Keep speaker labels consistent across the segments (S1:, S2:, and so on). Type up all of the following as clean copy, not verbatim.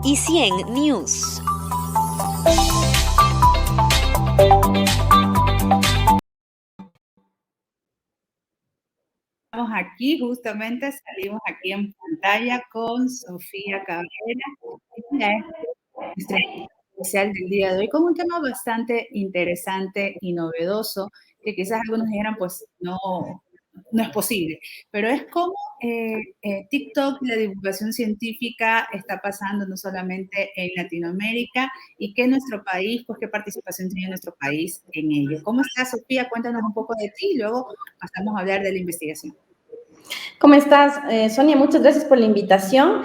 S1: y 100 News.
S2: Estamos aquí, justamente salimos aquí en pantalla con Sofía Cabrera, ella es nuestra invitada especial del día de hoy, con un tema bastante interesante y novedoso, que quizás algunos dijeran, pues no es posible, pero es como TikTok, la divulgación científica está pasando no solamente en Latinoamérica y que nuestro país, pues qué participación tiene nuestro país en ello. ¿Cómo estás, Sofía? Cuéntanos un poco de ti y luego pasamos a hablar de la investigación.
S3: ¿Cómo estás, Sonia? Muchas gracias por la invitación.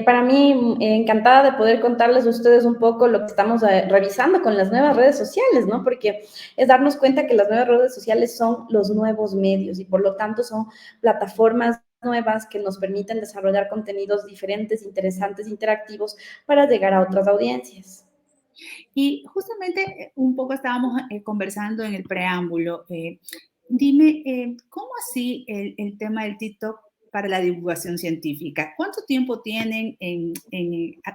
S3: Para mí, encantada de poder contarles a ustedes un poco lo que estamos revisando con las nuevas redes sociales, ¿no? Porque es darnos cuenta que las nuevas redes sociales son los nuevos medios y por lo tanto son plataformas nuevas que nos permiten desarrollar contenidos diferentes, interesantes, interactivos para llegar a otras audiencias.
S2: Y justamente un poco estábamos conversando en el preámbulo. Dime, ¿cómo así el tema del TikTok para la divulgación científica? ¿Cuánto tiempo tienen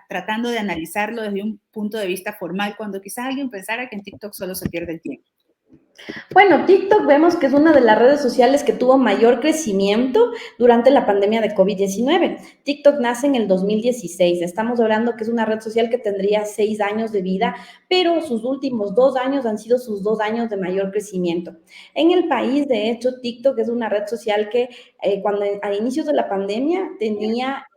S2: tratando de analizarlo desde un punto de vista formal, cuando quizás alguien pensara que en TikTok solo se pierde el tiempo?
S3: Bueno, TikTok vemos que es una de las redes sociales que tuvo mayor crecimiento durante la pandemia de COVID-19. TikTok nace en el 2016. Estamos hablando que es una red social que tendría 6 años de vida, pero sus últimos 2 años han sido sus 2 años de mayor crecimiento. En el país, de hecho, TikTok es una red social que cuando a inicios de la pandemia tenía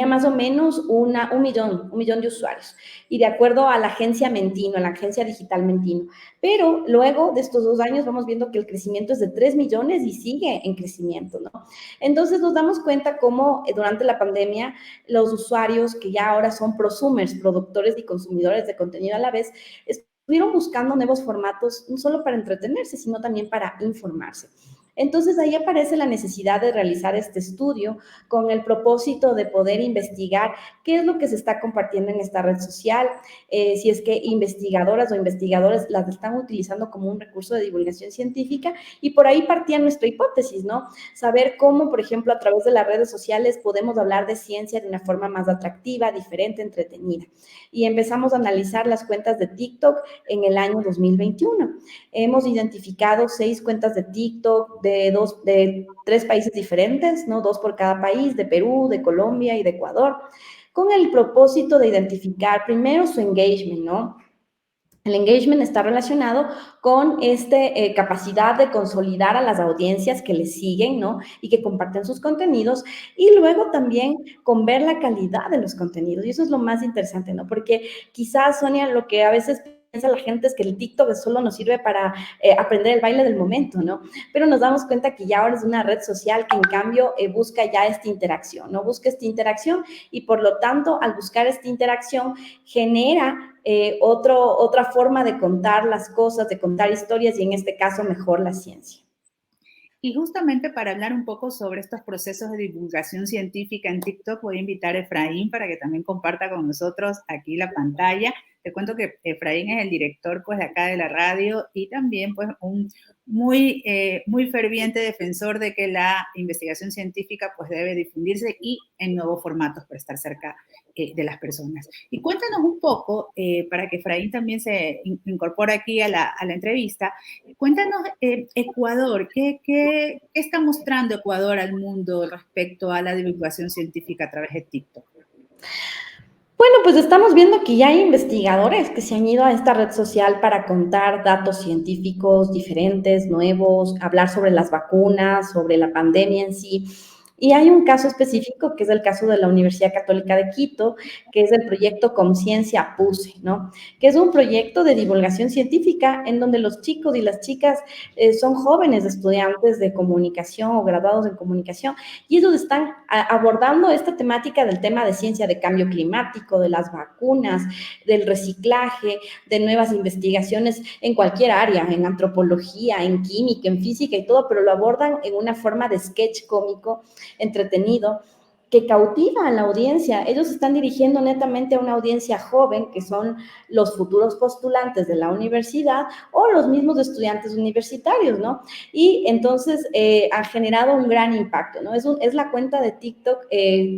S3: más o menos un millón de usuarios. Y de acuerdo a la agencia Mentino, la agencia digital Mentino. Pero luego de estos 2 años vamos viendo que el crecimiento es de 3 millones y sigue en crecimiento, ¿no? Entonces nos damos cuenta cómo durante la pandemia los usuarios que ya ahora son prosumers, productores y consumidores de contenido a la vez, estuvieron buscando nuevos formatos no solo para entretenerse, sino también para informarse. Entonces ahí aparece la necesidad de realizar este estudio con el propósito de poder investigar qué es lo que se está compartiendo en esta red social, si es que investigadoras o investigadores las están utilizando como un recurso de divulgación científica y por ahí partía nuestra hipótesis, ¿no? Saber cómo, por ejemplo, a través de las redes sociales podemos hablar de ciencia de una forma más atractiva, diferente, entretenida. Y empezamos a analizar las cuentas de TikTok en el año 2021. Hemos identificado 6 cuentas de TikTok de 3 países diferentes, ¿no? 2 por cada país, de Perú, de Colombia y de Ecuador, con el propósito de identificar primero su engagement, ¿no? El engagement está relacionado con esta capacidad de consolidar a las audiencias que le siguen, ¿no? Y que comparten sus contenidos. Y luego también con ver la calidad de los contenidos. Y eso es lo más interesante, ¿no? Porque quizás, Sonia, lo que a veces piensa la gente es que el TikTok solo nos sirve para aprender el baile del momento, ¿no? Pero nos damos cuenta que ya ahora es una red social que en cambio busca ya esta interacción, ¿no? Busca esta interacción y por lo tanto al buscar esta interacción genera otra forma de contar las cosas, de contar historias y en este caso mejor la ciencia.
S2: Y justamente para hablar un poco sobre estos procesos de divulgación científica en TikTok, voy a invitar a Efraín para que también comparta con nosotros aquí la pantalla. Te cuento que Efraín es el director pues de acá de la radio y también pues un muy ferviente defensor de que la investigación científica pues debe difundirse y en nuevos formatos para estar cerca de las personas. Y cuéntanos un poco, para que Efraín también se incorpore aquí a la entrevista, cuéntanos, Ecuador, ¿qué está mostrando Ecuador al mundo respecto a la divulgación científica a través de TikTok?
S3: Bueno, pues estamos viendo que ya hay investigadores que se han ido a esta red social para contar datos científicos diferentes, nuevos, hablar sobre las vacunas, sobre la pandemia en sí. Y hay un caso específico que es el caso de la Universidad Católica de Quito, que es el proyecto Conciencia PUSE, ¿no? Que es un proyecto de divulgación científica en donde los chicos y las chicas son jóvenes estudiantes de comunicación o graduados en comunicación y ellos están abordando esta temática del tema de ciencia de cambio climático, de las vacunas, del reciclaje, de nuevas investigaciones en cualquier área, en antropología, en química, en física y todo, pero lo abordan en una forma de sketch cómico, entretenido. que cautiva a la audiencia. Ellos están dirigiendo netamente a una audiencia joven, que son los futuros postulantes de la universidad o los mismos estudiantes universitarios, ¿no? Y entonces ha generado un gran impacto, ¿no? Es la cuenta de TikTok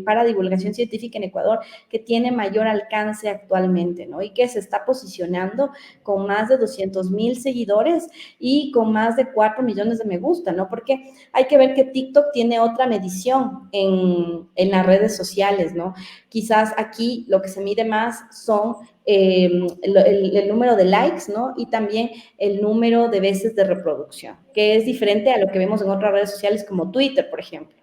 S3: para divulgación científica en Ecuador que tiene mayor alcance actualmente, ¿no? Y que se está posicionando con más de 200,000 seguidores y con más de 4 millones de me gusta, ¿no? Porque hay que ver que TikTok tiene otra medición en las redes sociales, ¿no? Quizás aquí lo que se mide más son el número de likes, ¿no? Y también el número de veces de reproducción, que es diferente a lo que vemos en otras redes sociales como Twitter, por ejemplo.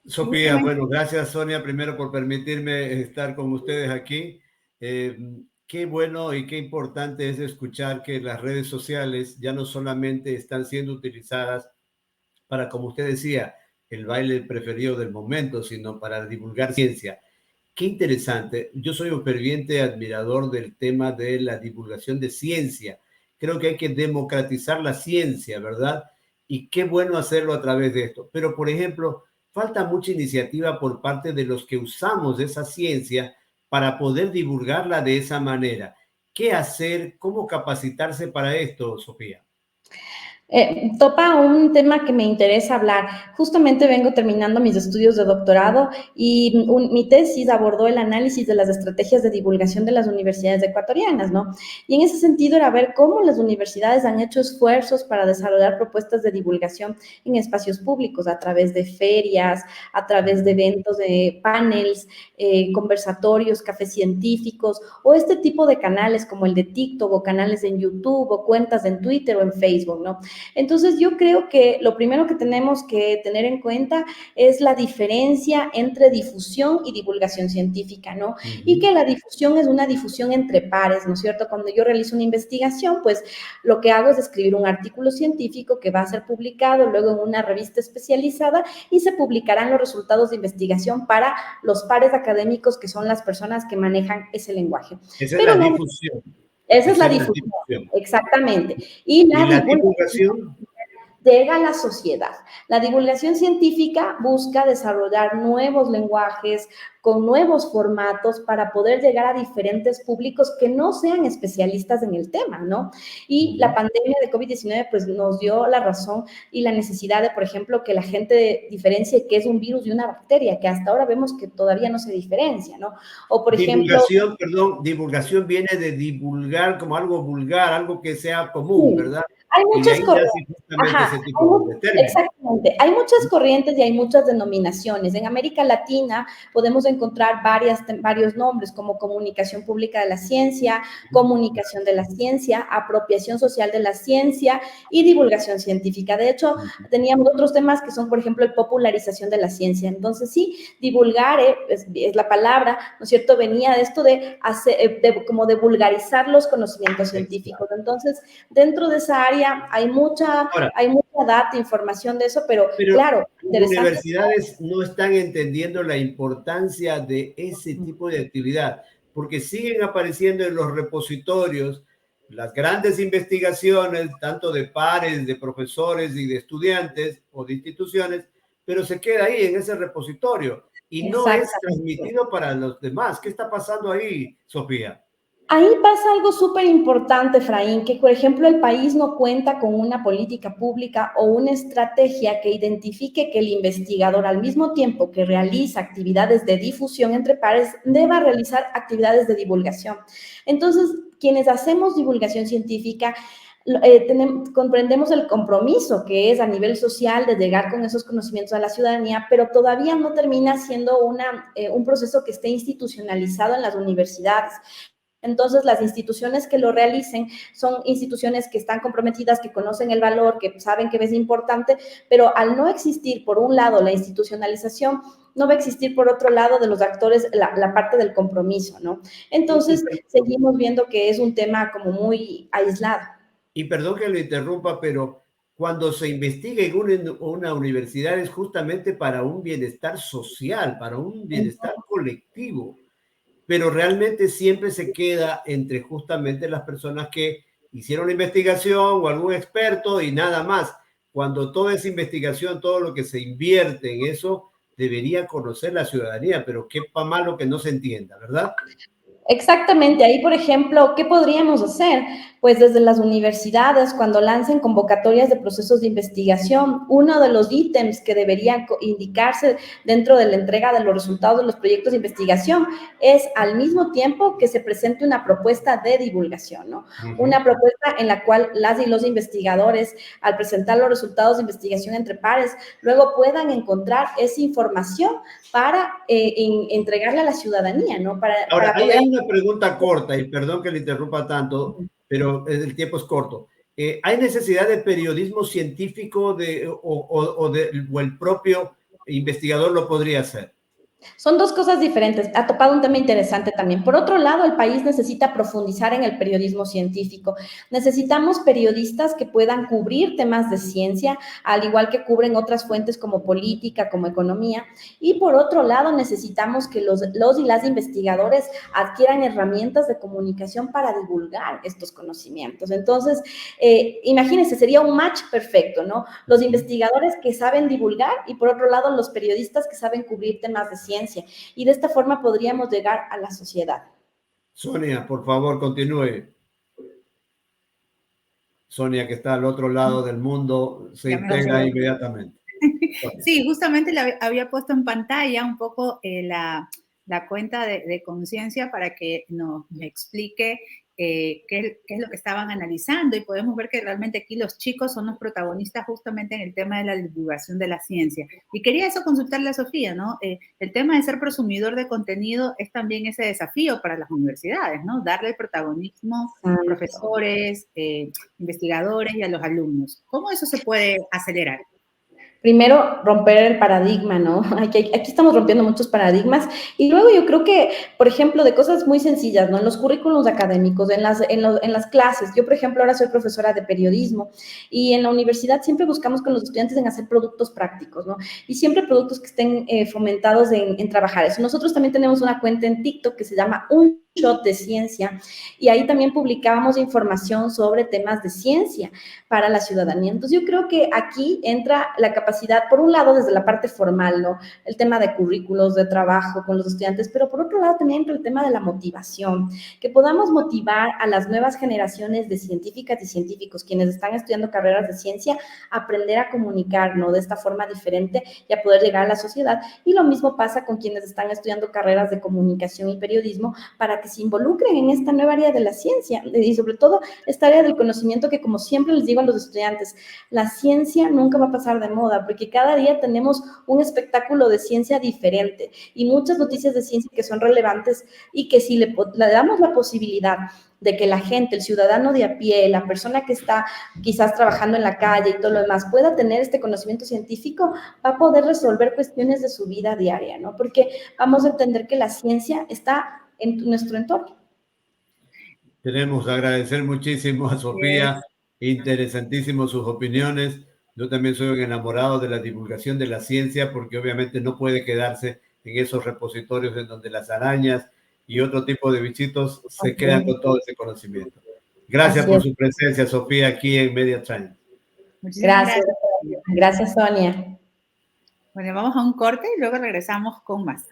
S4: Sofía, bueno, gracias Sonia primero por permitirme estar con ustedes aquí. Qué bueno y qué importante es escuchar que las redes sociales ya no solamente están siendo utilizadas para, como usted decía, el baile preferido del momento, sino para divulgar ciencia. Qué interesante. Yo soy un ferviente admirador del tema de la divulgación de ciencia. Creo que hay que democratizar la ciencia, ¿verdad? Y qué bueno hacerlo a través de esto. Pero, por ejemplo, falta mucha iniciativa por parte de los que usamos esa ciencia para poder divulgarla de esa manera. ¿Qué hacer? ¿Cómo capacitarse para esto, Sofía?
S3: Topa un tema que me interesa hablar. Justamente vengo terminando mis estudios de doctorado y mi tesis abordó el análisis de las estrategias de divulgación de las universidades ecuatorianas, ¿no? Y en ese sentido era ver cómo las universidades han hecho esfuerzos para desarrollar propuestas de divulgación en espacios públicos a través de ferias, a través de eventos, de panels, conversatorios, cafés científicos o este tipo de canales como el de TikTok o canales en YouTube o cuentas en Twitter o en Facebook, ¿no? Entonces, yo creo que lo primero que tenemos que tener en cuenta es la diferencia entre difusión y divulgación científica, ¿no? Y que la difusión es una difusión entre pares, ¿no es cierto? Cuando yo realizo una investigación, pues lo que hago es escribir un artículo científico que va a ser publicado luego en una revista especializada y se publicarán los resultados de investigación para los pares académicos que son las personas que manejan ese lenguaje.
S4: Esa es la difusión.
S3: Esa es la difusión, exactamente. Y
S4: la divulgación
S3: llega a la sociedad. La divulgación científica busca desarrollar nuevos lenguajes con nuevos formatos para poder llegar a diferentes públicos que no sean especialistas en el tema, ¿no? Y la pandemia de COVID-19 pues nos dio la razón y la necesidad de, por ejemplo, que la gente diferencie qué es un virus y una bacteria, que hasta ahora vemos que todavía no se diferencia, ¿no? O por
S4: divulgación, perdón, divulgación viene de divulgar como algo vulgar, algo que sea común, ¿verdad?
S3: Hay muchas corrientes. Exactamente. Hay muchas corrientes y hay muchas denominaciones. En América Latina podemos encontrar varios nombres como comunicación pública de la ciencia, comunicación de la ciencia, apropiación social de la ciencia y divulgación científica. De hecho, teníamos otros temas que son, por ejemplo, el popularización de la ciencia. Entonces, sí, divulgar es la palabra, ¿no es cierto? Venía de esto de hacer, como de vulgarizar los conocimientos científicos. Entonces, dentro de esa área hay mucha data, información de eso, pero claro,
S4: las universidades no están entendiendo la importancia de ese tipo de actividad, porque siguen apareciendo en los repositorios las grandes investigaciones, tanto de pares, de profesores y de estudiantes o de instituciones, pero se queda ahí en ese repositorio y no es transmitido para los demás. ¿Qué está pasando ahí, Sofía?
S3: Ahí pasa algo súper importante, Efraín, que por ejemplo el país no cuenta con una política pública o una estrategia que identifique que el investigador al mismo tiempo que realiza actividades de difusión entre pares, deba realizar actividades de divulgación. Entonces, quienes hacemos divulgación científica, comprendemos el compromiso que es a nivel social de llegar con esos conocimientos a la ciudadanía, pero todavía no termina siendo un proceso que esté institucionalizado en las universidades. Entonces, las instituciones que lo realicen son instituciones que están comprometidas, que conocen el valor, que saben que es importante, pero al no existir, por un lado, la institucionalización, no va a existir, por otro lado, de los actores, la parte del compromiso, ¿no? Entonces, seguimos viendo que es un tema como muy aislado.
S4: Y perdón que lo interrumpa, pero cuando se investiga en una universidad es justamente para un bienestar social, para un bienestar colectivo, pero realmente siempre se queda entre justamente las personas que hicieron la investigación o algún experto y nada más. Cuando toda esa investigación, todo lo que se invierte en eso, debería conocer la ciudadanía, pero qué pa' malo que no se entienda, ¿verdad?
S3: Exactamente, ahí por ejemplo, ¿qué podríamos hacer? Pues desde las universidades, cuando lancen convocatorias de procesos de investigación, uno de los ítems que deberían indicarse dentro de la entrega de los resultados de los proyectos de investigación es al mismo tiempo que se presente una propuesta de divulgación, ¿no? Una propuesta en la cual las y los investigadores, al presentar los resultados de investigación entre pares, luego puedan encontrar esa información para entregarle a la ciudadanía, ¿no?
S4: Ahora,
S3: Para poder...
S4: hay una pregunta corta, y perdón que le interrumpa tanto, pero el tiempo es corto. ¿Hay necesidad de periodismo científico o el propio investigador lo podría hacer?
S3: Son dos cosas diferentes. Ha topado un tema interesante también. Por otro lado, el país necesita profundizar en el periodismo científico. Necesitamos periodistas que puedan cubrir temas de ciencia, al igual que cubren otras fuentes como política, como economía. Y por otro lado, necesitamos que los y las investigadores adquieran herramientas de comunicación para divulgar estos conocimientos. Entonces, imagínense, sería un match perfecto, ¿no? Los investigadores que saben divulgar y por otro lado, los periodistas que saben cubrir temas de ciencia, y de esta forma podríamos llegar a la sociedad.
S4: Sonia, por favor, continúe. Sonia, que está al otro lado del mundo, se integra inmediatamente.
S2: Sí, justamente le había puesto en pantalla un poco la cuenta de Conciencia para que nos explique qué es lo que estaban analizando, y podemos ver que realmente aquí los chicos son los protagonistas justamente en el tema de la divulgación de la ciencia. Y quería eso consultarle a Sofía, ¿no? El tema de ser prosumidor de contenido es también ese desafío para las universidades, ¿no? Darle el protagonismo a profesores, investigadores y a los alumnos. ¿Cómo eso se puede acelerar?
S3: Primero, romper el paradigma, ¿no? Aquí estamos rompiendo muchos paradigmas. Y luego yo creo que, por ejemplo, de cosas muy sencillas, ¿no? En los currículums académicos, en las clases. Yo, por ejemplo, ahora soy profesora de periodismo y en la universidad siempre buscamos con los estudiantes en hacer productos prácticos, ¿no? Y siempre productos que estén fomentados en trabajar eso. Nosotros también tenemos una cuenta en TikTok que se llama Un Shot de Ciencia, y ahí también publicábamos información sobre temas de ciencia para la ciudadanía. Entonces, yo creo que aquí entra la capacidad, por un lado, desde la parte formal, ¿no? El tema de currículos, de trabajo con los estudiantes, pero por otro lado también entra el tema de la motivación, que podamos motivar a las nuevas generaciones de científicas y científicos, quienes están estudiando carreras de ciencia, a aprender a comunicar, ¿no? De esta forma diferente y a poder llegar a la sociedad. Y lo mismo pasa con quienes están estudiando carreras de comunicación y periodismo, para que se involucren en esta nueva área de la ciencia y sobre todo esta área del conocimiento que, como siempre les digo a los estudiantes, la ciencia nunca va a pasar de moda porque cada día tenemos un espectáculo de ciencia diferente y muchas noticias de ciencia que son relevantes, y que si le damos la posibilidad de que la gente, el ciudadano de a pie, la persona que está quizás trabajando en la calle y todo lo demás, pueda tener este conocimiento científico, va a poder resolver cuestiones de su vida diaria, ¿no? Porque vamos a entender que la ciencia está en nuestro entorno.
S4: Queremos agradecer muchísimo a Sofía, interesantísimo sus opiniones. Yo también soy un enamorado de la divulgación de la ciencia, porque obviamente no puede quedarse en esos repositorios en donde las arañas y otro tipo de bichitos se quedan con todo ese conocimiento. Gracias por su presencia, Sofía, aquí en Media Time.
S2: Muchísimas
S3: Gracias, Sonia.
S2: Bueno, vamos a un corte y luego regresamos con más.